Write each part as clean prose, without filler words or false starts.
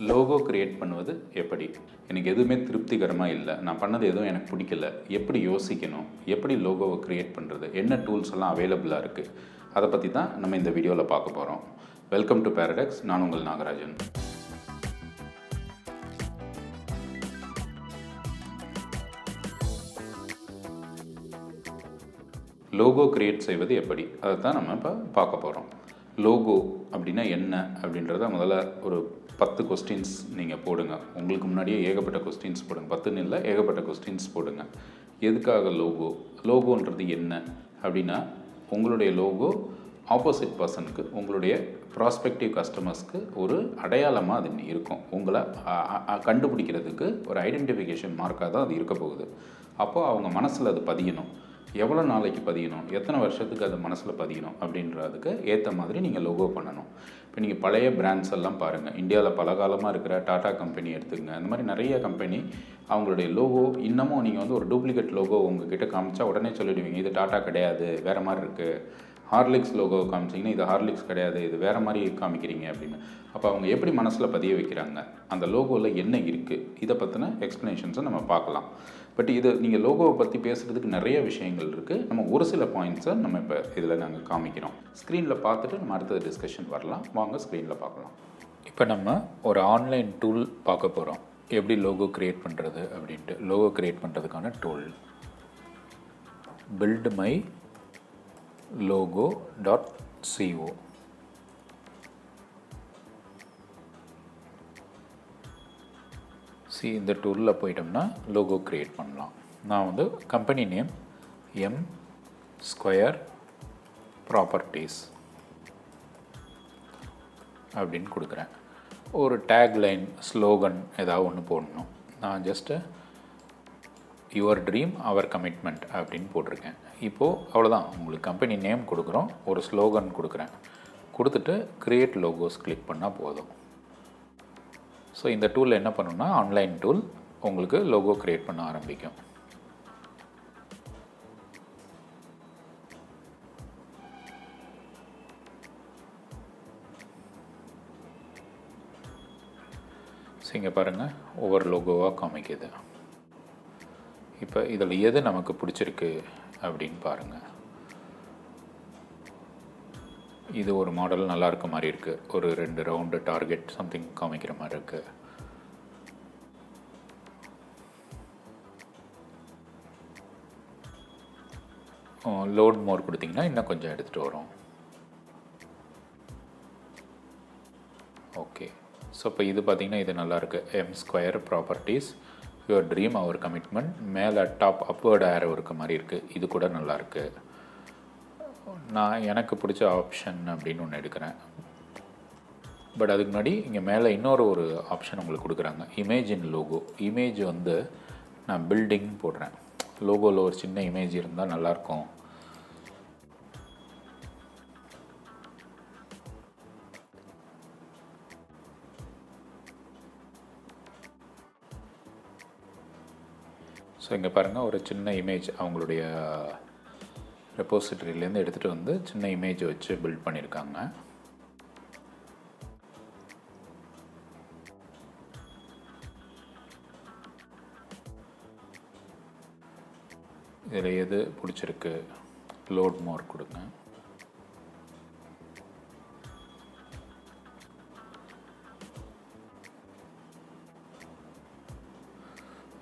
Logo create பண்ணுவது எப்படி? எனக்கு எதுவுமே திருப்திகரமாக இல்லை, நான் பண்ணது எதுவும் எனக்கு பிடிக்கல, எப்படி யோசிக்கணும், எப்படி லோகோவை க்ரியேட் பண்ணுறது, என்ன டூல்ஸ் எல்லாம் அவைலபிளாக இருக்குது, அதை பற்றி தான் நம்ம இந்த வீடியோவில் பார்க்க போகிறோம். Welcome to paradox. நான் உங்கள் நாகராஜன். லோகோ க்ரியேட் செய்வது எப்படி, அதை தான் நம்ம இப்போ பார்க்க போகிறோம். லோகோ அப்படின்னா என்ன அப்படின்றத முதல்ல ஒரு 10 கொஸ்டின்ஸ் நீங்கள் போடுங்க. உங்களுக்கு முன்னாடியே ஏகப்பட்ட கொஸ்டின்ஸ் போடுங்க, 10ன்னு இல்லை, ஏகப்பட்ட கொஸ்டின்ஸ் போடுங்க. எதுக்காக லோகோ, லோகோன்றது என்ன அப்படின்னா, உங்களுடைய லோகோ ஆப்போசிட் பர்சனுக்கு, உங்களுடைய ப்ராஸ்பெக்டிவ் கஸ்டமர்ஸ்க்கு ஒரு அடையாளமாக அது இருக்கும். உங்களை கண்டுபிடிக்கிறதுக்கு ஒரு ஐடென்டிஃபிகேஷன் மார்க்காக தான் அது இருக்க போகுது. அப்போது அவங்க மனசில் அது பதியணும். எவ்வளோ நாளைக்கு பதியணும், எத்தனை வருஷத்துக்கு அது மனசில் பதியணும் அப்படின்றதுக்கு ஏற்ற மாதிரி நீங்கள் லோகோ பண்ணணும். இப்போ நீங்கள் பழைய பிராண்ட்ஸ் எல்லாம் பாருங்கள், இந்தியாவில் பல காலமாக இருக்கிற டாடா கம்பெனி எடுத்துக்கங்க. அந்த மாதிரி நிறைய கம்பெனி அவங்களுடைய லோகோ இன்னமும் நீங்கள் வந்து ஒரு டூப்ளிகேட் லோகோ உங்ககிட்ட காமிச்சா உடனே சொல்லிடுவீங்க, இது டாடா கிடையாது, வேறு மாதிரி இருக்குது. ஹார்லிக்ஸ் லோகோ காமிச்சிங்கன்னா இது ஹார்லிக்ஸ் கிடையாது, இது வேறு மாதிரி காமிக்கிறீங்க அப்படின்னு. அப்போ அவங்க எப்படி மனசில் பதிய வைக்கிறாங்க, அந்த லோகோவில் என்ன இருக்குது, இதை பற்றின எக்ஸ்ப்ளனேஷன்ஸை நம்ம பார்க்கலாம். பட் இது நீங்கள் லோகோவை பற்றி பேசுகிறதுக்கு நிறைய விஷயங்கள் இருக்குது. நம்ம ஒரு சில பாயிண்ட்ஸை நம்ம இப்போ இதில் நாங்கள் காமிக்கிறோம். ஸ்க்ரீனில் பார்த்துட்டு நம்ம அடுத்த டிஸ்கஷன் வரலாம். வாங்க ஸ்க்ரீனில் பார்க்கலாம். இப்போ நம்ம ஒரு ஆன்லைன் டூல் பார்க்க போகிறோம், எப்படி லோகோ க்ரியேட் பண்ணுறது அப்படின்ட்டு. லோகோ க்ரியேட் பண்ணுறதுக்கான டூல் build my logo.co. இந்த டூலில் போயிட்டோம்னா லோகோ க்ரியேட் பண்ணலாம். நான் வந்து company name M Square Properties அப்படின்னு கொடுக்குறேன். ஒரு டேக்லைன், ஸ்லோகன் ஏதாவது ஒன்று போடணும். நான் just your dream our commitment அப்படின்னு போட்டிருக்கேன். இப்போது அவ்வளோதான், உங்களுக்கு கம்பெனி நேம் கொடுக்குறோம், ஒரு ஸ்லோகன் கொடுக்குறேன். கொடுத்துட்டு க்ரியேட் லோகோஸ் கிளிக் பண்ணால் போதும். ஸோ இந்த டூலில் என்ன பண்ணணும்னா, ஆன்லைன் டூல் உங்களுக்கு லோகோ க்ரியேட் பண்ண ஆரம்பிக்கும். ஸோ இங்கே பாருங்கள், ஒவ்வொரு லோகோவாக காமிக்குது. இப்போ இதில் எது நமக்கு பிடிச்சிருக்கு அப்படின்னு பாருங்கள். இது ஒரு மாடல் நல்லா இருக்க மாதிரி இருக்குது. ஒரு 2 ரவுண்டு டார்கெட் சம்திங் காமிக்கிற மாதிரி இருக்குது. லோட் மோர் கொடுத்திங்கன்னா இன்னும் கொஞ்சம் எடுத்துகிட்டு வரும். ஓகே, ஸோ இப்போ இது பார்த்திங்கன்னா இது நல்லாயிருக்கு. M Square Properties your dream our commitment. மேலே டாப் அப்வர்ட் ஏரோ இருக்க மாதிரி இருக்குது. இது கூட நல்லாயிருக்கு. நான் எனக்கு பிடிச்ச ஆப்ஷன் அப்படின்னு ஒன்று எடுக்கிறேன். பட் அதுக்கு முன்னாடி இங்கே மேலே இன்னொரு ஆப்ஷன் உங்களுக்கு கொடுக்குறாங்க, இமேஜ் இன் லோகோ. இமேஜ் வந்து நான் பில்டிங் போடுறேன். லோகோவில் ஒரு சின்ன இமேஜ் இருந்தால் நல்லாயிருக்கும். ஸோ இங்கே பாருங்கள், ஒரு சின்ன இமேஜ் அவங்களுடைய ரெப்போசிட்டரியிலேருந்து எடுத்துகிட்டு வந்து சின்ன இமேஜை வச்சு பில்ட் பண்ணியிருக்காங்க. இதில் எது பிடிச்சிருக்கு, லோட் மோர் கொடுங்க.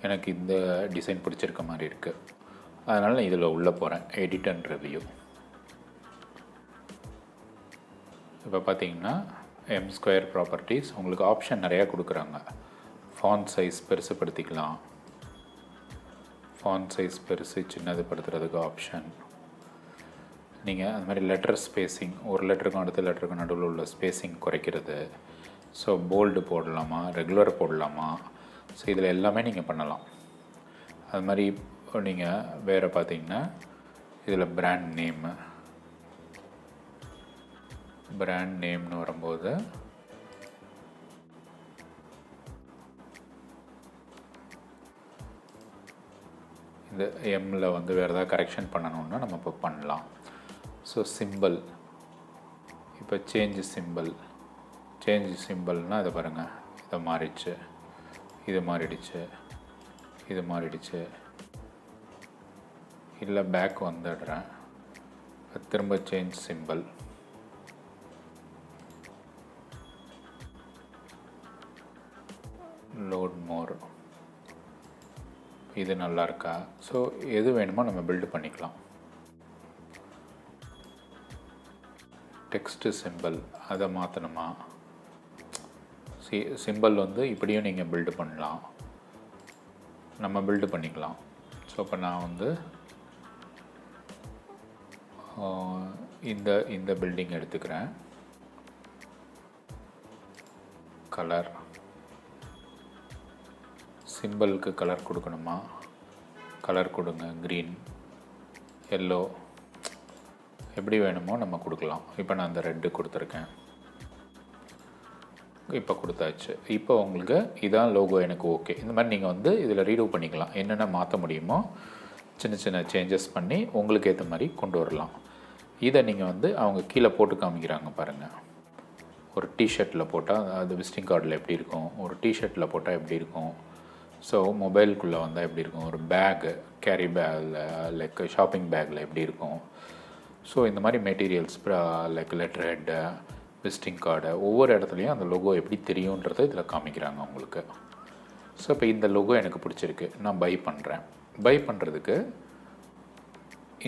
எனக்கு இந்த டிசைன் பிடிச்சிருக்க மாதிரி இருக்குது, அதனால் நான் இதில் உள்ளே போகிறேன், எடிட் அண்ட் ரிவ்யூ. இப்போ பார்த்தீங்கன்னா M Square Properties உங்களுக்கு ஆப்ஷன் நிறையா கொடுக்குறாங்க. ஃபாண்ட் சைஸ் பெருசுப்படுத்திக்கலாம், ஃபாண்ட் சைஸ் பெருசு சின்னது படுத்துறதுக்கு ஆப்ஷன். நீங்கள் அது மாதிரி லெட்டர் ஸ்பேஸிங், ஒரு லெட்டருக்கும் அடுத்த லெட்டருக்கும் நடுவில் உள்ள ஸ்பேஸிங் குறைக்கிறது. ஸோ போல்டு போடலாமா, ரெகுலர் போடலாமா, ஸோ இதில் எல்லாமே நீங்கள் பண்ணலாம். அது மாதிரி நீங்கள் வேறு பார்த்தீங்கன்னா இதில் பிராண்ட் நேம்னு வரும்போது இந்த எம்மில் வந்து வேறு ஏதாவது கரெக்ஷன் பண்ணணுன்னா நம்ம இப்போ பண்ணலாம். ஸோ சிம்பிள், இப்போ சேஞ்ச் சிம்பிள்னால் இதை பாருங்கள், இதை மாறிடுச்சு, இது மாறிடுச்சு, இது மாறிடுச்சு. இல்லை பேக் வந்துடுறேன், திரும்ப சேஞ்ச் சிம்பிள், லோட் மோர். இது நல்லா இருக்கா? ஸோ எது வேணுமோ நம்ம பில்டு பண்ணிக்கலாம். டெக்ஸ்ட்டு சிம்பிள் அதை மாற்றணுமா? சிம்பிள் வந்து இப்படியும் நீங்கள் பில்டு பண்ணலாம், நம்ம பில்டு பண்ணிக்கலாம். ஸோ இப்போ நான் வந்து இந்த பில்டிங் எடுத்துக்கிறேன். கலர், சிம்பிளுக்கு கலர் கொடுக்கணுமா? கலர் கொடுங்க, க்ரீன், எல்லோ, எப்படி வேணுமோ நம்ம கொடுக்கலாம். இப்போ நான் அந்த ரெட்டு கொடுத்துருக்கேன், இப்போ கொடுத்தாச்சு. இப்போ உங்களுக்கு இதான் லோகோ எனக்கு ஓகே. இந்த மாதிரி நீங்கள் வந்து இதில் ரீடூ பண்ணிக்கலாம், என்னென்ன மாற்ற முடியுமோ சின்ன சின்ன சேஞ்சஸ் பண்ணி உங்களுக்கு ஏற்ற மாதிரி கொண்டு வரலாம். இதை நீங்கள் வந்து அவங்க கீழே போட்டு காமிக்கிறாங்க பாருங்கள். ஒரு டிஷர்ட்டில் போட்டால் அது விசிட்டிங் கார்டில் எப்படி இருக்கும், ஒரு டிஷர்ட்டில் போட்டால் எப்படி இருக்கும், ஸோ மொபைலுக்குள்ளே வந்தால் எப்படி இருக்கும், ஒரு பேக்கு கேரி பேக்கில் லைக் ஷாப்பிங் பேக்கில் எப்படி இருக்கும். ஸோ இந்த மாதிரி materials like letter head, visiting card, ஒவ்வொரு இடத்துலையும் அந்த லோகோ எப்படி தெரியுன்றதை இதில் காமிக்கிறாங்க உங்களுக்கு. ஸோ இப்போ இந்த லோகோ எனக்கு பிடிச்சிருக்கு, நான் பை பண்ணுறேன். பை பண்ணுறதுக்கு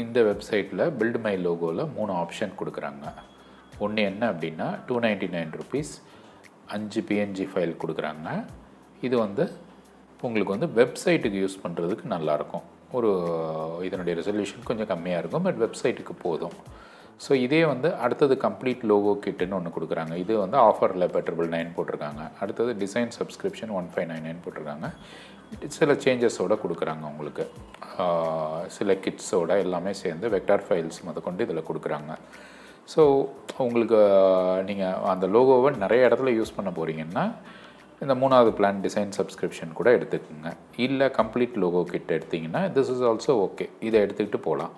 இந்த வெப்சைட்டில் பில்ட் மை லோகோவில் 3 ஆப்ஷன் கொடுக்குறாங்க. ஒன்று என்ன அப்படின்னா $299 5 PNG ஃபைல் கொடுக்குறாங்க. இது வந்து உங்களுக்கு வந்து வெப்சைட்டுக்கு யூஸ் பண்ணுறதுக்கு நல்லாயிருக்கும். இதனுடைய ரெசல்யூஷன் கொஞ்சம் கம்மியாக இருக்கும், பட் வெப்சைட்டுக்கு போதும். ஸோ இதே வந்து அடுத்தது கம்ப்ளீட் லோகோ கிட்டுன்னு ஒன்று கொடுக்குறாங்க. இது வந்து ஆஃபரில் $9 போட்டிருக்காங்க. அடுத்தது டிசைன் சப்ஸ்கிரிப்ஷன் $1599 போட்டிருக்காங்க. சில சேஞ்சஸோடு கொடுக்குறாங்க உங்களுக்கு, சில கிட்ஸோட எல்லாமே சேர்ந்து வெக்டார் ஃபைல்ஸ் கொண்டு இதில் கொடுக்குறாங்க. ஸோ உங்களுக்கு நீங்கள் அந்த லோகோவை நிறைய இடத்துல யூஸ் பண்ண போகிறீங்கன்னா இந்த 3வது பிளான் டிசைன் சப்ஸ்கிரிப்ஷன் கூட எடுத்துக்கோங்க. இல்லை கம்ப்ளீட் லோகோ கிட் எடுத்திங்கன்னா திஸ் இஸ் ஆல்சோ ஓகே, இதை எடுத்துக்கிட்டு போகலாம்.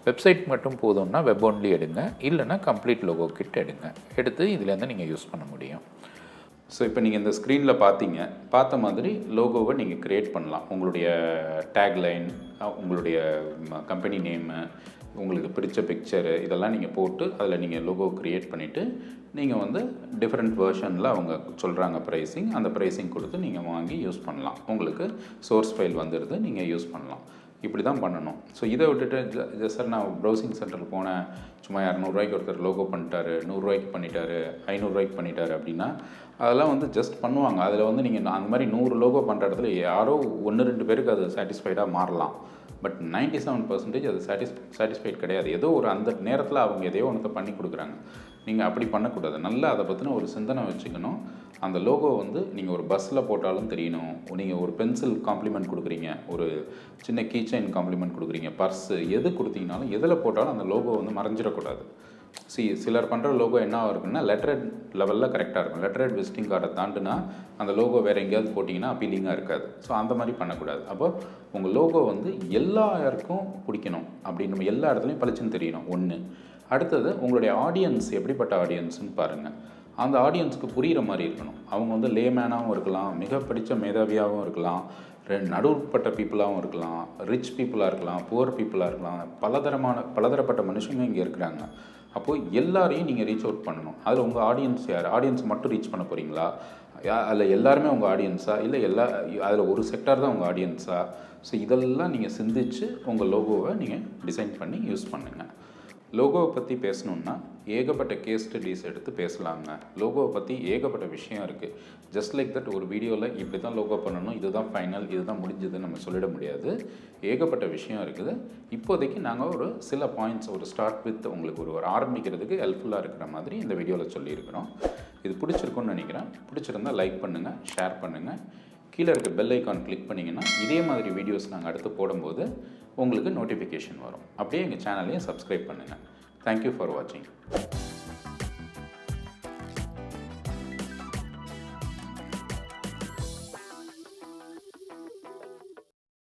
வெப்சைட் மட்டும் போதும்னா வெப் ஒன்லி எடுங்க, இல்லைனா கம்ப்ளீட் லோகோ கிட் எடுங்க. எடுத்து இதுலேருந்து நீங்கள் யூஸ் பண்ண முடியும். ஸோ இப்போ நீங்கள் இந்த ஸ்க்ரீனில் பார்த்த மாதிரி லோகோவை நீங்கள் க்ரியேட் பண்ணலாம். உங்களுடைய டேக்லைன், உங்களுடைய கம்பெனி நேமு, உங்களுக்கு பிடிச்ச பிக்சரு இதெல்லாம் நீங்கள் போட்டு அதில் நீங்கள் லோகோ க்ரியேட் பண்ணிவிட்டு நீங்கள் வந்து டிஃப்ரெண்ட் வேர்ஷனில் அவங்க சொல்கிறாங்க ப்ரைஸிங், அந்த ப்ரைஸிங் கொடுத்து நீங்கள் வாங்கி யூஸ் பண்ணலாம். உங்களுக்கு சோர்ஸ் ஃபைல் வந்துடுது, நீங்கள் யூஸ் பண்ணலாம். இப்படி தான் பண்ணணும். ஸோ இதை விட்டுட்டு சார் நான் ப்ரௌசிங் சென்டரில் போனேன், சும்மா 200 ஒருத்தர் லோகோ பண்ணிட்டாரு, 100 பண்ணிட்டாரு, 500 பண்ணிட்டாரு அப்படின்னா அதெல்லாம் வந்து ஜஸ்ட் பண்ணுவாங்க. அதில் வந்து நீங்கள் அந்த மாதிரி 100 லோகோ பண்ணுற இடத்துல யாரோ 1-2 பேருக்கு அது சாட்டிஸ்ஃபைடாக மாறலாம். பட் 97% அது சாட்டிஸ்ஃபைட் கிடையாது. ஏதோ ஒரு அந்த நேரத்தில் அவங்க எதையோ ஒன்றத்தை பண்ணி கொடுக்குறாங்க. நீங்கள் அப்படி பண்ணக்கூடாது. நல்லா அதை பற்றின ஒரு சிந்தனை வச்சுக்கணும். அந்த லோகோ வந்து நீங்கள் ஒரு பஸ்ஸில் போட்டாலும் தெரியணும், நீங்கள் ஒரு பென்சில் காம்ப்ளிமெண்ட் கொடுக்குறீங்க, ஒரு சின்ன கீ செயின் காம்ப்ளிமெண்ட் கொடுக்குறீங்க, பர்ஸு எது கொடுத்தீங்கனாலும் எதில் போட்டாலும் அந்த லோகோ வந்து மறைஞ்சிடக்கூடாது. சிலர் பண்ணுற லோகோ என்ன இருக்குன்னா லெட்டரட் லெவலில் கரெக்டாக இருக்கும். லெட்டரட் விசிட்டிங் கார்டை தாண்டுனா அந்த லோகோ வேறு எங்கேயாவது போட்டிங்கன்னா அப்பீலிங்காக இருக்காது. ஸோ அந்த மாதிரி பண்ணக்கூடாது. அப்போ உங்கள் லோகோ வந்து எல்லாருக்கும் பிடிக்கணும் அப்படின்னு எல்லா இடத்துலையும் பளிச்சுன்னு தெரியணும் ஒன்று. அடுத்தது உங்களுடைய ஆடியன்ஸ் எப்படிப்பட்ட ஆடியன்ஸ்னு பாருங்கள். அந்த ஆடியன்ஸுக்கு புரிகிற மாதிரி இருக்கணும். அவங்க வந்து லேமேனாகவும் இருக்கலாம், மிக படித்த மேதாவியாகவும் இருக்கலாம், நடுவுப்பட்ட பீப்புளாகவும் இருக்கலாம், ரிச் பீப்புளாக இருக்கலாம், புவர் பீப்புளாக இருக்கலாம், பலதரப்பட்ட மனுஷங்க இங்கே இருக்கிறாங்க. அப்போது எல்லாரையும் நீங்கள் ரீச் அவுட் பண்ணணும். அதில் உங்கள் ஆடியன்ஸ் யார்? ஆடியன்ஸ் மட்டும் ரீச் பண்ண போகிறீங்களா? அதில் எல்லாருமே உங்கள் ஆடியன்ஸா? இல்லை அதில் ஒரு செக்டார் தான் உங்கள் ஆடியன்ஸா? ஸோ இதெல்லாம் நீங்கள் சிந்திச்சு உங்கள் லோகோவை நீங்கள் டிசைன் பண்ணி யூஸ் பண்ணுங்கள். லோகோவை பற்றி பேசணுன்னா ஏகப்பட்ட கேஸ் ஸ்டடீஸ் எடுத்து பேசலாங்க. லோகோவை பற்றி ஏகப்பட்ட விஷயம் இருக்குது. ஜஸ்ட் லைக் தட் ஒரு வீடியோவில் இப்படி தான் லோகோ பண்ணணும், இதுதான் ஃபைனல், இதுதான் முடிஞ்சதுன்னு நம்ம சொல்லிட முடியாது. ஏகப்பட்ட விஷயம் இருக்குது. இப்போதைக்கு நாங்கள் ஒரு சில பாயிண்ட்ஸ், ஒரு ஸ்டார்ட் வித் உங்களுக்கு ஒரு ஆரம்பிக்கிறதுக்கு ஹெல்ப்ஃபுல்லாக இருக்கிற மாதிரி இந்த வீடியோவில் சொல்லியிருக்கிறோம். இது பிடிச்சிருக்குன்னு நினைக்கிறேன். பிடிச்சிருந்தால் லைக் பண்ணுங்கள், ஷேர் பண்ணுங்கள். கீழே இருக்க பெல் ஐக்கான் கிளிக் பண்ணிங்கன்னா இதே மாதிரி வீடியோஸ் நாங்கள் அடுத்து போடும்போது உங்களுக்கு நோட்டிஃபிகேஷன் வரும். அப்படியே எங்கள் சேனலையும் சப்ஸ்கிரைப் பண்ணுங்கள். தேங்க்யூ ஃபார் வாட்சிங்.